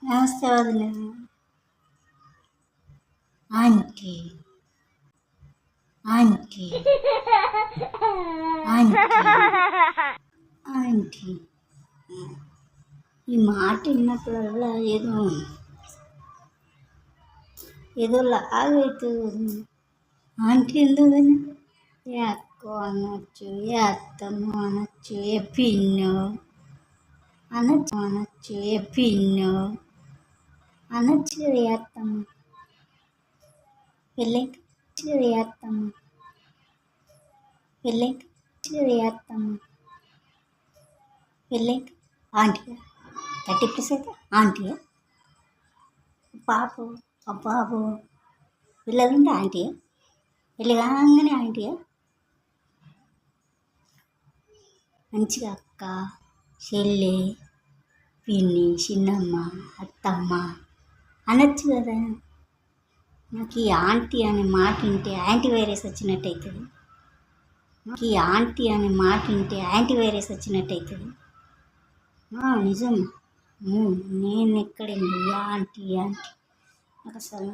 నమస్తే వదిన. Aunty aunty aunty aunty ఈ మాట విన్నప్పుడల్లా ఏదో లాగవుతుంది. ఆంటీ ఎందుకు ఏ అక్క అనొచ్చు, ఏ అత్తమ్మ అనొచ్చు, ఏ పిన్ను అనొచ్చు, ఏ పిన్ను అనొచ్చు కదా ఏ అత్తమ్మ. పెళ్ళైతే కదా ఏ అత్తమ్మ. పెళ్ళైతే కదా ఏ అత్తమ్మ. పెళ్ళైతే ఆంటీగా 30+ అయితే ఆంటీగా. పాపు పిల్లలు ఉంటే ఆంటీగా. పెళ్ళి కాగానే ఆంటీగా. మంచిగా అక్క, చెల్లి, పిన్ని, చిన్నమ్మ, అత్తమ్మ అనొచ్చు కదా. నాకు ఈ ఆంటీ అనే మాట వింటే యాంటీవైరస్ వచ్చినట్టు అవుతుంది. నాకు ఈ ఆంటీ అనే మాట వింటే యాంటీవైరస్ వచ్చినట్టు అవుతుంది. నిజం. నేను ఎక్కడండి ఆంటీ నాకు అసలు